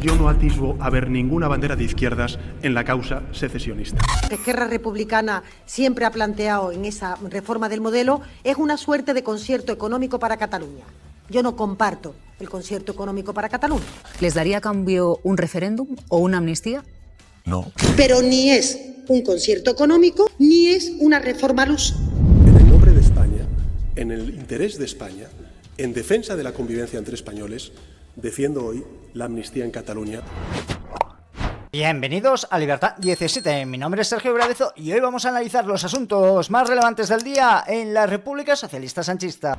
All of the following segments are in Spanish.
Yo no atisbo a ver ninguna bandera de izquierdas en la causa secesionista. Esquerra Republicana siempre ha planteado en esa reforma del modelo es una suerte de concierto económico para Cataluña. Yo no comparto el concierto económico para Cataluña. ¿Les daría a cambio un referéndum o una amnistía? No. Pero ni es un concierto económico ni es una reforma al uso. En el nombre de España, en el interés de España, en defensa de la convivencia entre españoles, defiendo hoy la amnistía en Cataluña. Bienvenidos a Libertad 17, mi nombre es Sergio Bravezo y hoy vamos a analizar los asuntos más relevantes del día en la República Socialista Sanchista.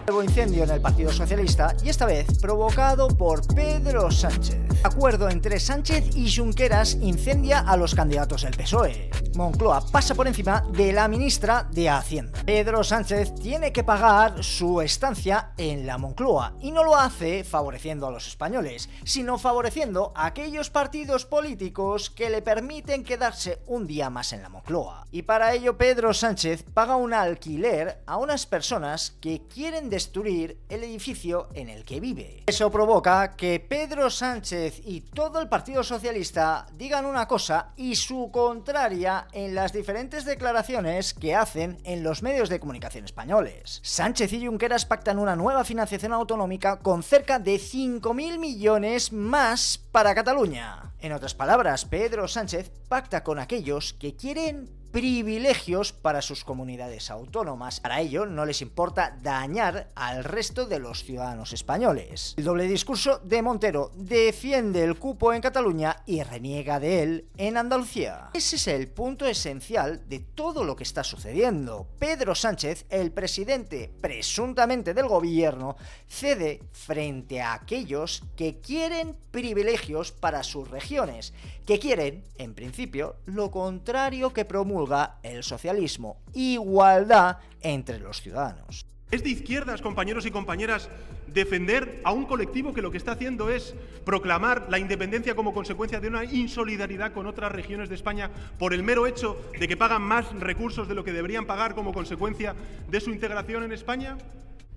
Nuevo incendio en el Partido Socialista y esta vez provocado por Pedro Sánchez. Acuerdo entre Sánchez y Junqueras incendia a los candidatos del PSOE. Moncloa pasa por encima de la ministra de Hacienda. Pedro Sánchez tiene que pagar su estancia en la Moncloa y no lo hace favoreciendo a los españoles, sino favoreciendo a aquellos partidos políticos que le permiten quedarse un día más en la Moncloa. Y para ello Pedro Sánchez paga un alquiler a unas personas que quieren destruir el edificio en el que vive. Eso provoca que Pedro Sánchez y todo el Partido Socialista digan una cosa y su contraria en las diferentes declaraciones que hacen en los medios de comunicación españoles. Sánchez y Junqueras pactan una nueva financiación autonómica con cerca de 5.000 millones más para Cataluña. En otras palabras, Pedro Sánchez pacta con aquellos que quieren privilegios para sus comunidades autónomas. Para ello no les importa dañar al resto de los ciudadanos españoles. El doble discurso de Montero: defiende el cupo en Cataluña y reniega de él en Andalucía. Ese es el punto esencial de todo lo que está sucediendo. Pedro Sánchez, el presidente presuntamente del gobierno, cede frente a aquellos que quieren privilegios para sus regiones, que quieren, en principio, lo contrario que promulga el socialismo: igualdad entre los ciudadanos. Es de izquierdas, compañeros y compañeras, defender a un colectivo que lo que está haciendo es proclamar la independencia como consecuencia de una insolidaridad con otras regiones de España por el mero hecho de que pagan más recursos de lo que deberían pagar como consecuencia de su integración en España.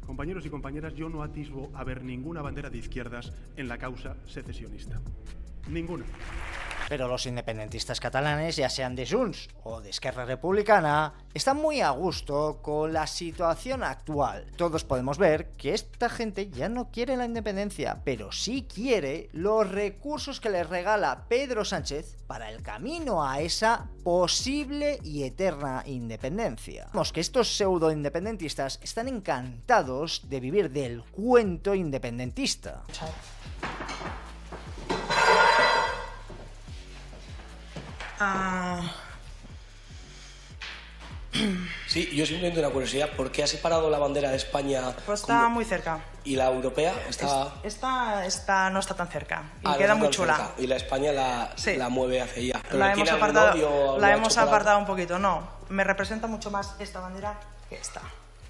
Compañeros y compañeras, yo no atisbo a ver ninguna bandera de izquierdas en la causa secesionista. Ninguna. Pero los independentistas catalanes, ya sean de Junts o de Esquerra Republicana, están muy a gusto con la situación actual. Todos podemos ver que esta gente ya no quiere la independencia, pero sí quiere los recursos que les regala Pedro Sánchez para el camino a esa posible y eterna independencia. Vemos que estos pseudo-independentistas están encantados de vivir del cuento independentista. Sí, yo simplemente una curiosidad, ¿por qué ha separado la bandera de España? Pues está muy cerca. ¿Y la europea? Esta no está tan cerca y no queda está muy tan chula. cerca. Y la España la mueve hacia allá. ¿Pero La tiene hemos algún apartado, odio, la lo ha hemos hecho por apartado algo? un poquito. No, me representa mucho más esta bandera que esta.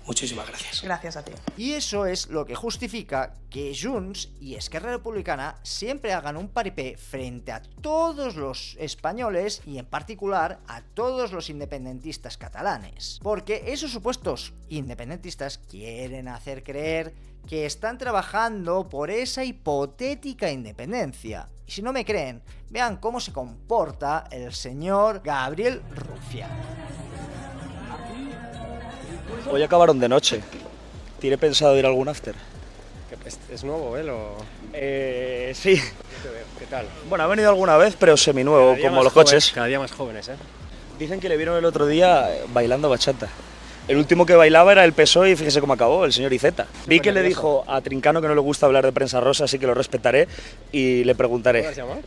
Muchísimas gracias. Gracias a ti. Y eso es lo que justifica que Junts y Esquerra Republicana siempre hagan un paripé frente a todos los españoles y en particular a todos los independentistas catalanes. Porque esos supuestos independentistas quieren hacer creer que están trabajando por esa hipotética independencia. Y si no me creen, vean cómo se comporta el señor Gabriel Rufián. Hoy acabaron de noche. ¿Tiene pensado ir a algún after? ¿Es nuevo él o...? Sí. ¿Qué tal? Bueno, ha venido alguna vez, pero seminuevo, Cada día como más los joven, coches. Cada día más jóvenes, ¿eh? Dicen que le vieron el otro día bailando bachata. El último que bailaba era el PSOE y fíjese cómo acabó, el señor Iceta. Vi que le dijo a Trincano que no le gusta hablar de prensa rosa, así que lo respetaré y le preguntaré. ¿Cómo has llamado?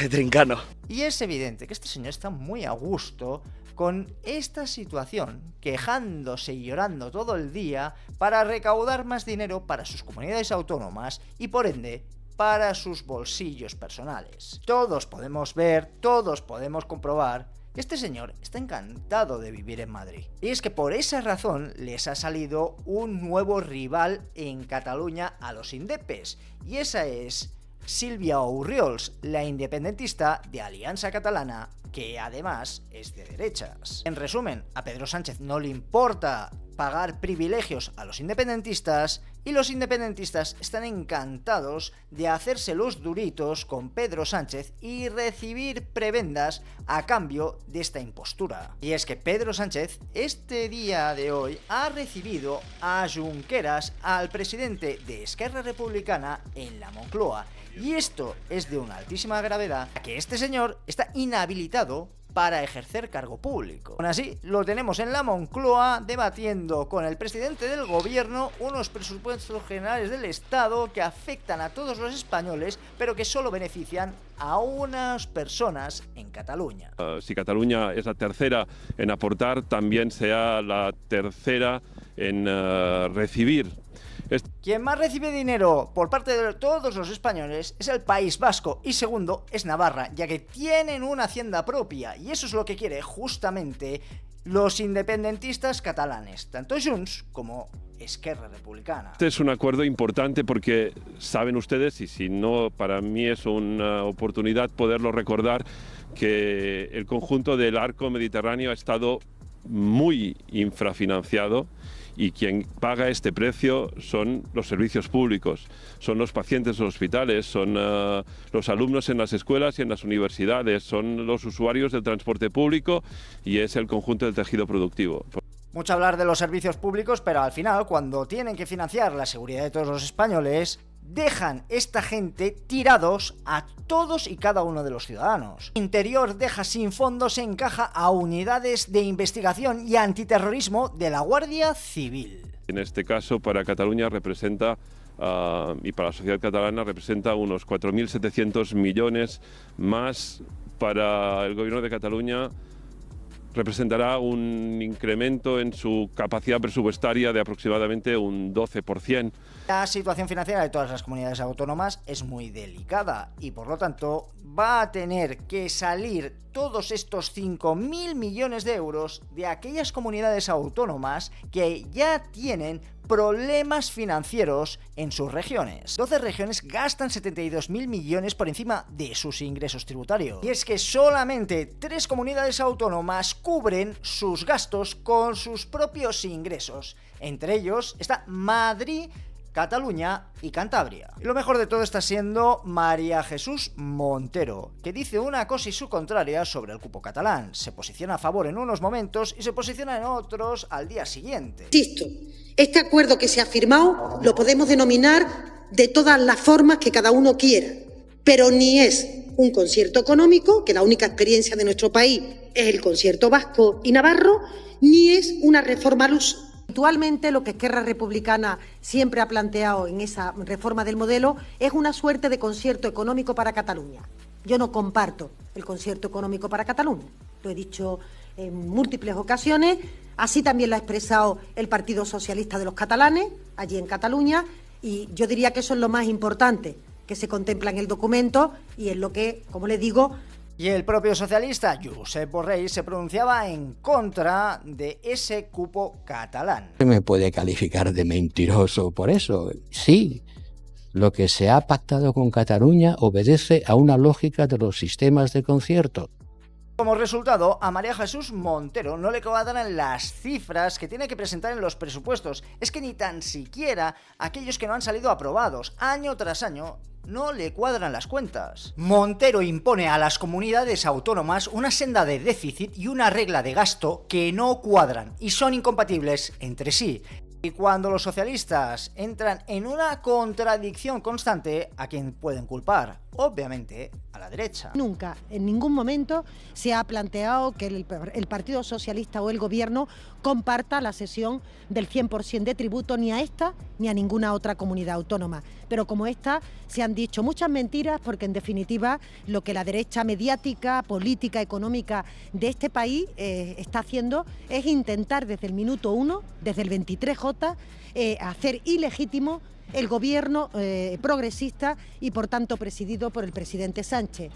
Trincano. Y es evidente que este señor está muy a gusto con esta situación, quejándose y llorando todo el día para recaudar más dinero para sus comunidades autónomas y por ende para sus bolsillos personales. Todos podemos ver, todos podemos comprobar que este señor está encantado de vivir en Madrid. Y es que por esa razón les ha salido un nuevo rival en Cataluña a los indepes, y esa es Sílvia Orriols, la independentista de Aliança Catalana, que además es de derechas. En resumen, a Pedro Sánchez no le importa pagar privilegios a los independentistas y los independentistas están encantados de hacerse los duritos con Pedro Sánchez y recibir prebendas a cambio de esta impostura. Y es que Pedro Sánchez este día de hoy ha recibido a Junqueras, al presidente de Esquerra Republicana, en la Moncloa. Y esto es de una altísima gravedad, que este señor está inhabilitado para ejercer cargo público. Aún así, lo tenemos en la Moncloa debatiendo con el presidente del gobierno unos presupuestos generales del Estado que afectan a todos los españoles, pero que solo benefician a unas personas en Cataluña. Si Cataluña es la tercera en aportar, también sea la tercera en recibir. Quien más recibe dinero por parte de todos los españoles es el País Vasco y segundo es Navarra, ya que tienen una hacienda propia y eso es lo que quiere justamente los independentistas catalanes, tanto Junts como Esquerra Republicana. Este es un acuerdo importante porque saben ustedes, y si no, para mí es una oportunidad poderlo recordar, que el conjunto del arco mediterráneo ha estado muy infrafinanciado. Y quien paga este precio son los servicios públicos, son los pacientes en los hospitales, son los alumnos en las escuelas y en las universidades, son los usuarios del transporte público y es el conjunto del tejido productivo. Mucho hablar de los servicios públicos, pero al final, cuando tienen que financiar la seguridad de todos los españoles, dejan esta gente tirados a todos y cada uno de los ciudadanos. Interior deja sin fondos en caja a unidades de investigación y antiterrorismo de la Guardia Civil. En este caso, para Cataluña representa, y para la sociedad catalana, representa unos 4.700 millones más. Para el gobierno de Cataluña representará un incremento en su capacidad presupuestaria de aproximadamente un 12%. La situación financiera de todas las comunidades autónomas es muy delicada y por lo tanto va a tener que salir todos estos 5.000 millones de euros de aquellas comunidades autónomas que ya tienen problemas financieros en sus regiones. 12 regiones gastan 72.000 millones por encima de sus ingresos tributarios. Y es que solamente 3 comunidades autónomas cubren sus gastos con sus propios ingresos. Entre ellos está Madrid, Cataluña y Cantabria. Y lo mejor de todo está siendo María Jesús Montero, que dice una cosa y su contraria sobre el cupo catalán. Se posiciona a favor en unos momentos y se posiciona en otros al día siguiente. Insisto, este acuerdo que se ha firmado lo podemos denominar de todas las formas que cada uno quiera, pero ni es un concierto económico, que la única experiencia de nuestro país es el concierto vasco y navarro, ni es una reforma al uso. Actualmente lo que Esquerra Republicana siempre ha planteado en esa reforma del modelo es una suerte de concierto económico para Cataluña. Yo no comparto el concierto económico para Cataluña, lo he dicho en múltiples ocasiones, así también lo ha expresado el Partido Socialista de los Catalanes, allí en Cataluña, y yo diría que eso es lo más importante que se contempla en el documento y es lo que, como les digo, y el propio socialista Josep Borrell se pronunciaba en contra de ese cupo catalán. Se me puede calificar de mentiroso por eso. Sí, lo que se ha pactado con Cataluña obedece a una lógica de los sistemas de concierto. Como resultado, a María Jesús Montero no le cuadran las cifras que tiene que presentar en los presupuestos. Es que ni tan siquiera aquellos que no han salido aprobados año tras año no le cuadran las cuentas. Montero impone a las comunidades autónomas una senda de déficit y una regla de gasto que no cuadran y son incompatibles entre sí. Y cuando los socialistas entran en una contradicción constante, ¿a quién pueden culpar? Obviamente a la derecha. Nunca, en ningún momento, se ha planteado que el Partido Socialista o el Gobierno comparta la cesión del 100% de tributo ni a esta ni a ninguna otra comunidad autónoma. Pero como esta, se han dicho muchas mentiras porque, en definitiva, lo que la derecha mediática, política, económica de este país está haciendo es intentar desde el minuto 1, desde el 23J, hacer ilegítimo el gobierno progresista y por tanto presidido por el presidente Sánchez.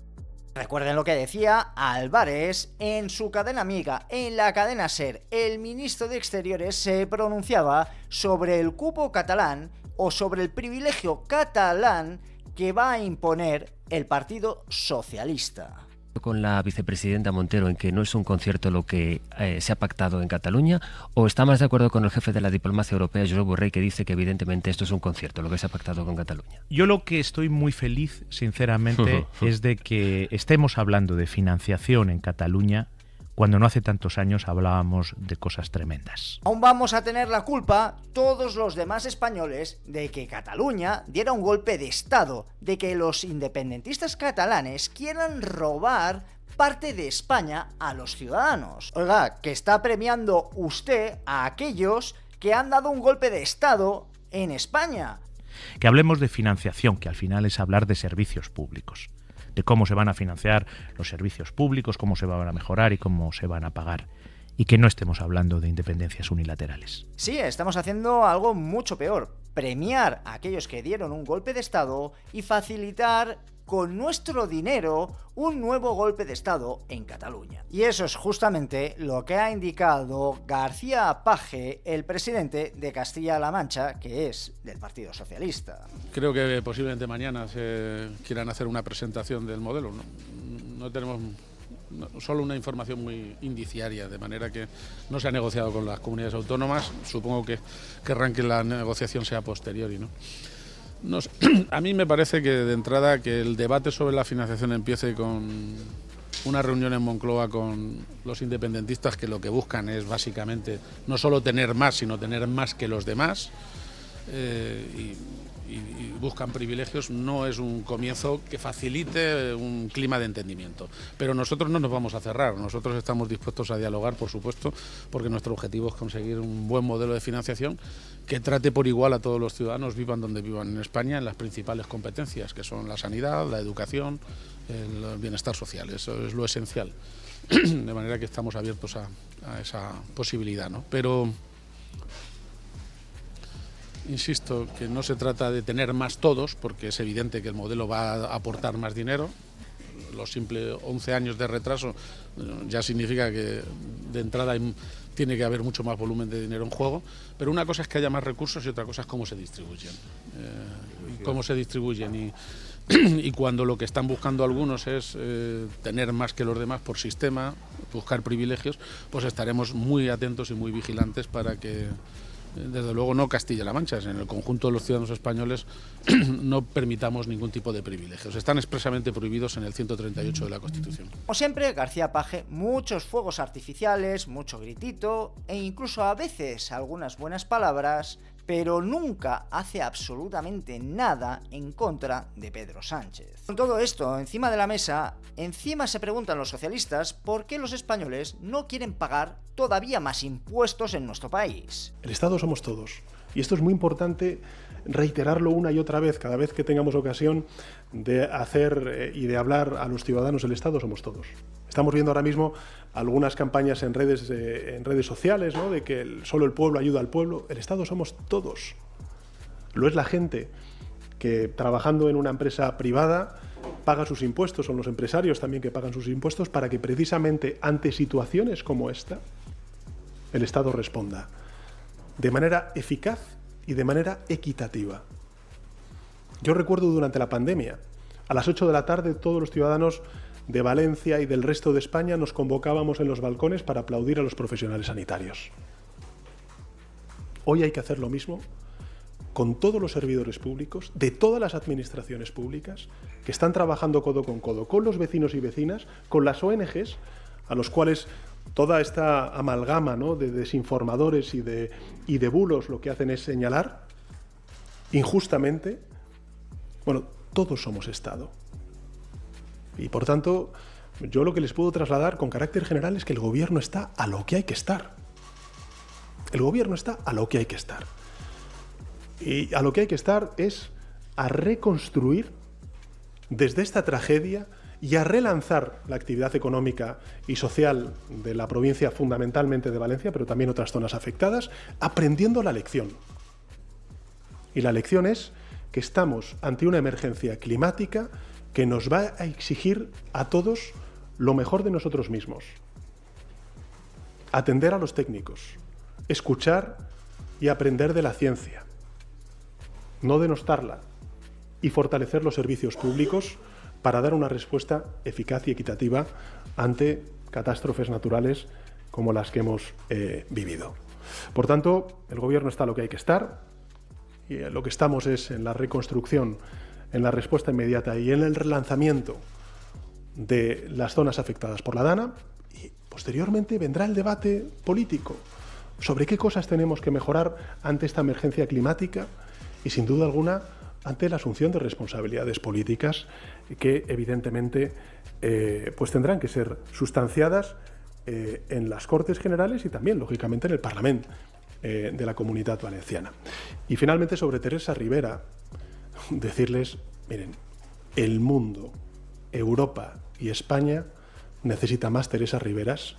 Recuerden lo que decía Álvarez en su cadena amiga, en la cadena SER. El ministro de Exteriores se pronunciaba sobre el cupo catalán o sobre el privilegio catalán que va a imponer el Partido Socialista. con la vicepresidenta Montero en que no es un concierto lo que se ha pactado en Cataluña, o está más de acuerdo con el jefe de la diplomacia europea, Josep Borrell, que dice que evidentemente esto es un concierto, lo que se ha pactado con Cataluña? Yo lo que estoy muy feliz, sinceramente, es de que estemos hablando de financiación en Cataluña cuando no hace tantos años hablábamos de cosas tremendas. Aún vamos a tener la culpa todos los demás españoles de que Cataluña diera un golpe de Estado, de que los independentistas catalanes quieran robar parte de España a los ciudadanos. Oiga, que está premiando usted a aquellos que han dado un golpe de Estado en España. Que hablemos de financiación, que al final es hablar de servicios públicos, de cómo se van a financiar los servicios públicos, cómo se van a mejorar y cómo se van a pagar. Y que no estemos hablando de independencias unilaterales. Sí, estamos haciendo algo mucho peor. Premiar a aquellos que dieron un golpe de Estado y facilitar con nuestro dinero un nuevo golpe de Estado en Cataluña. Y eso es justamente lo que ha indicado García Paje, el presidente de Castilla-La Mancha, que es del Partido Socialista. Creo que posiblemente mañana se quieran hacer una presentación del modelo. No tenemos solo una información muy indiciaria, de manera que no se ha negociado con las comunidades autónomas. Supongo que querrán que la negociación sea posteriori, ¿no? A mí me parece que de entrada que el debate sobre la financiación empiece con una reunión en Moncloa con los independentistas, que lo que buscan es básicamente no solo tener más, sino tener más que los demás, y buscan privilegios. No es un comienzo que facilite un clima de entendimiento. Pero nosotros no nos vamos a cerrar, nosotros estamos dispuestos a dialogar, por supuesto, porque nuestro objetivo es conseguir un buen modelo de financiación que trate por igual a todos los ciudadanos, vivan donde vivan en España, en las principales competencias, que son la sanidad, la educación, el bienestar social. Eso es lo esencial. De manera que estamos abiertos a esa posibilidad, ¿no? Pero insisto que no se trata de tener más todos, porque es evidente que el modelo va a aportar más dinero. Los simples 11 años de retraso ya significa que de entrada tiene que haber mucho más volumen de dinero en juego, pero una cosa es que haya más recursos y otra cosa es cómo se distribuyen. Y cuando lo que están buscando algunos es tener más que los demás por sistema, buscar privilegios, pues estaremos muy atentos y muy vigilantes para que, desde luego, no Castilla-La Mancha, en el conjunto de los ciudadanos españoles no permitamos ningún tipo de privilegios. Están expresamente prohibidos en el 138 de la Constitución. Como siempre, García Paje, muchos fuegos artificiales, mucho gritito e incluso a veces algunas buenas palabras, pero nunca hace absolutamente nada en contra de Pedro Sánchez. Con todo esto encima de la mesa, encima se preguntan los socialistas por qué los españoles no quieren pagar todavía más impuestos en nuestro país. El Estado somos todos. Y esto es muy importante reiterarlo una y otra vez, cada vez que tengamos ocasión de hacer y de hablar a los ciudadanos. El Estado somos todos. Estamos viendo ahora mismo algunas campañas en redes sociales, ¿no?, de que solo el pueblo ayuda al pueblo. El Estado somos todos. Lo es la gente que, trabajando en una empresa privada, paga sus impuestos. Son los empresarios también que pagan sus impuestos para que precisamente ante situaciones como esta el Estado responda de manera eficaz y de manera equitativa. Yo recuerdo durante la pandemia, a las 8 de la tarde, todos los ciudadanos de Valencia y del resto de España nos convocábamos en los balcones para aplaudir a los profesionales sanitarios. Hoy hay que hacer lo mismo con todos los servidores públicos, de todas las administraciones públicas, que están trabajando codo, con los vecinos y vecinas, con las ONGs, a los cuales toda esta amalgama, ¿no?, de desinformadores y de bulos lo que hacen es señalar injustamente. Bueno, todos somos Estado. Y por tanto, yo lo que les puedo trasladar con carácter general es que el gobierno está a lo que hay que estar. El gobierno está a lo que hay que estar. Y a lo que hay que estar es a reconstruir desde esta tragedia y a relanzar la actividad económica y social de la provincia, fundamentalmente de Valencia, pero también otras zonas afectadas, aprendiendo la lección. Y la lección es que estamos ante una emergencia climática que nos va a exigir a todos lo mejor de nosotros mismos. Atender a los técnicos, escuchar y aprender de la ciencia, no denostarla, y fortalecer los servicios públicos para dar una respuesta eficaz y equitativa ante catástrofes naturales como las que hemos vivido. Por tanto, el Gobierno está lo que hay que estar, y lo que estamos es en la reconstrucción, en la respuesta inmediata y en el relanzamiento de las zonas afectadas por la DANA, y posteriormente vendrá el debate político sobre qué cosas tenemos que mejorar ante esta emergencia climática y, sin duda alguna, ante la asunción de responsabilidades políticas que, evidentemente, pues tendrán que ser sustanciadas en las Cortes Generales y también, lógicamente, en el Parlamento de la Comunitat Valenciana. Y, finalmente, sobre Teresa Rivera, decirles, miren, el mundo, Europa y España necesita más Teresa Riveras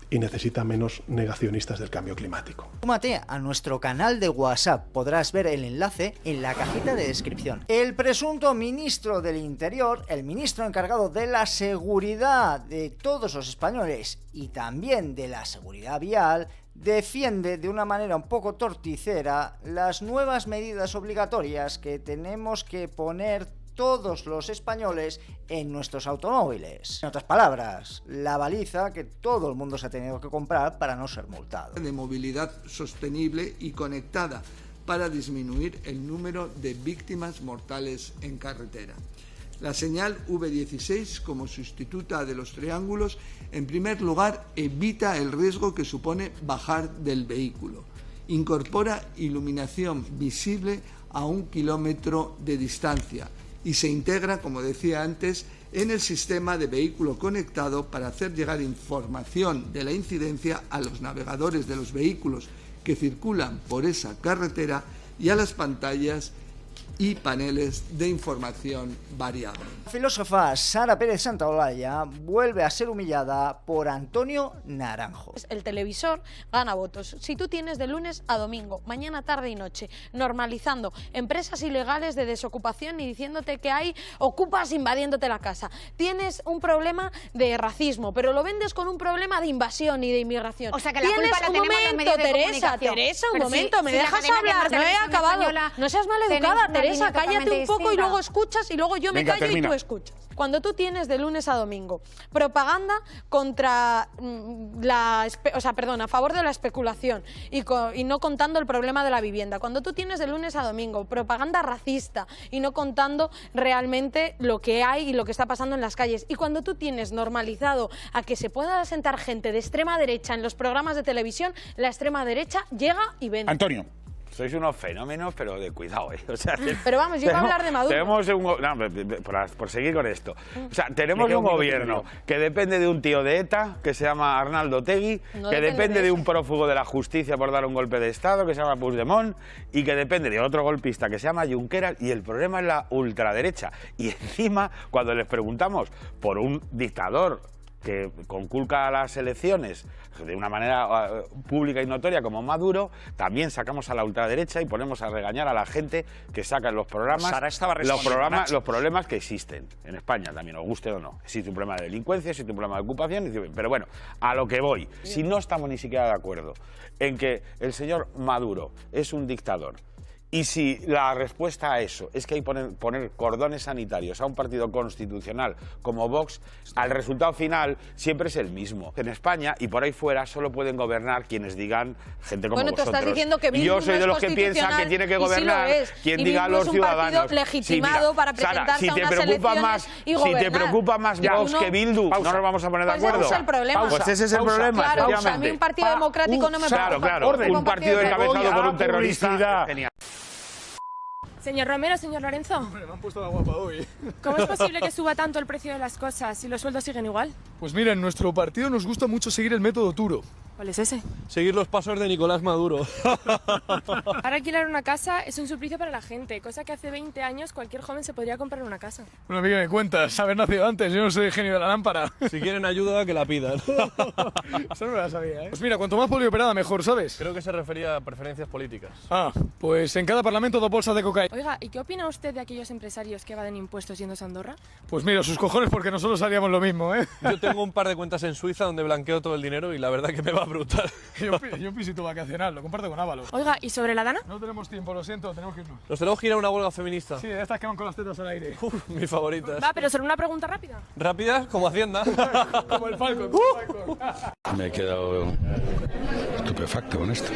y necesita menos negacionistas del cambio climático. Súmate a nuestro canal de WhatsApp, podrás ver el enlace en la cajita de descripción. El presunto ministro del Interior, el ministro encargado de la seguridad de todos los españoles y también de la seguridad vial, defiende de una manera un poco torticera las nuevas medidas obligatorias que tenemos que poner todos los españoles en nuestros automóviles. En otras palabras, la baliza que todo el mundo se ha tenido que comprar para no ser multado. De movilidad sostenible y conectada para disminuir el número de víctimas mortales en carretera. La señal V16 como sustituta de los triángulos, en primer lugar, evita el riesgo que supone bajar del vehículo. Incorpora iluminación visible a 1 kilómetro de distancia y se integra, como decía antes, en el sistema de vehículo conectado para hacer llegar información de la incidencia a los navegadores de los vehículos que circulan por esa carretera y a las pantallas y paneles de información variable. La filósofa Sara Pérez Santaolalla vuelve a ser humillada por Antonio Naranjo. El televisor gana votos. Si tú tienes de lunes a domingo, mañana, tarde y noche, normalizando empresas ilegales de desocupación y diciéndote que hay ocupas invadiéndote la casa, tienes un problema de racismo, pero lo vendes con un problema de invasión y de inmigración. O sea que la tienes culpa la un tenemos momento, los medios de comunicación. Teresa, un Pero momento, ¿me si la dejas cadena que es la hablar? No he televisión acabado. española, No seas tenéis maleducada, una Teresa, línea cállate totalmente un poco y distinta. luego escuchas y luego yo me Venga, callo termina. y tú escuchas. Cuando tú tienes de lunes a domingo propaganda contra a favor de la especulación y no contando el problema de la vivienda, cuando tú tienes de lunes a domingo propaganda racista y no contando realmente lo que hay y lo que está pasando en las calles, y cuando tú tienes normalizado a que se pueda sentar gente de extrema derecha en los programas de televisión, la extrema derecha llega y vende. Antonio. Sois unos fenómenos, pero de cuidado, ¿eh? O sea, pero vamos, yo iba a hablar de Maduro. Tenemos por seguir con esto. O sea, tenemos un gobierno que depende de un tío de ETA, que se llama Arnaldo Otegi, que depende de un prófugo de la justicia por dar un golpe de Estado, que se llama Puigdemont, y que depende de otro golpista que se llama Junqueras, y el problema es la ultraderecha. Y encima, cuando les preguntamos por un dictador que conculca las elecciones de una manera pública y notoria como Maduro, también sacamos a la ultraderecha y ponemos a regañar a la gente que saca en los programas los problemas que existen en España también, os guste o no. Existe un problema de delincuencia, existe un problema de ocupación, pero bueno, a lo que voy, si no estamos ni siquiera de acuerdo en que el señor Maduro es un dictador, y si la respuesta a eso es que hay que poner cordones sanitarios a un partido constitucional como Vox, al resultado final siempre es el mismo. En España y por ahí fuera solo pueden gobernar quienes digan gente como vosotros. Tú estás diciendo que Bildu yo soy de los que piensa que tiene que gobernar quien diga a los ciudadanos. Es un partido legitimado para presentarse a unas elecciones y gobernar. Si te preocupa más Vox que Bildu, no nos vamos a poner de acuerdo. Ese es el problema. Pues ese es el problema, claro, efectivamente. A mí un partido democrático no me preocupa. Claro, un partido encabezado por un terrorista. Genial. Señor Romero, señor Lorenzo. Hombre, me han puesto la guapa hoy. ¿Cómo es posible que suba tanto el precio de las cosas si los sueldos siguen igual? Pues mira, en nuestro partido nos gusta mucho seguir el método Turo. ¿Cuál es ese? Seguir los pasos de Nicolás Maduro. Ahora alquilar una casa es un suplicio para la gente, cosa que hace 20 años cualquier joven se podría comprar una casa. Bueno, amiga, me cuentas, haber nacido antes, yo no soy el genio de la lámpara. Si quieren ayuda, que la pidan. Eso no me la sabía, ¿eh? Pues mira, cuanto más polioperada, mejor, ¿sabes? Creo que se refería a preferencias políticas. Ah, pues en cada parlamento 2 bolsas de cocaína. Oiga, ¿y qué opina usted de aquellos empresarios que evaden impuestos yendo a Andorra? Pues mira, sus cojones, porque nosotros haríamos lo mismo, ¿eh? Yo tengo un par de cuentas en Suiza donde blanqueo todo el dinero y la verdad que me va brutal. Yo un pisito vacacional, lo comparto con Ábalos. Oiga, ¿y sobre la Dana? No tenemos tiempo, lo siento, tenemos que irnos. Nos tenemos que ir a una huelga feminista. Sí, estas que van con las tetas al aire. Mis favoritas. Va, pero solo una pregunta rápida. Rápidas como Hacienda. Como el Falcon. Me he quedado estupefacto con esto.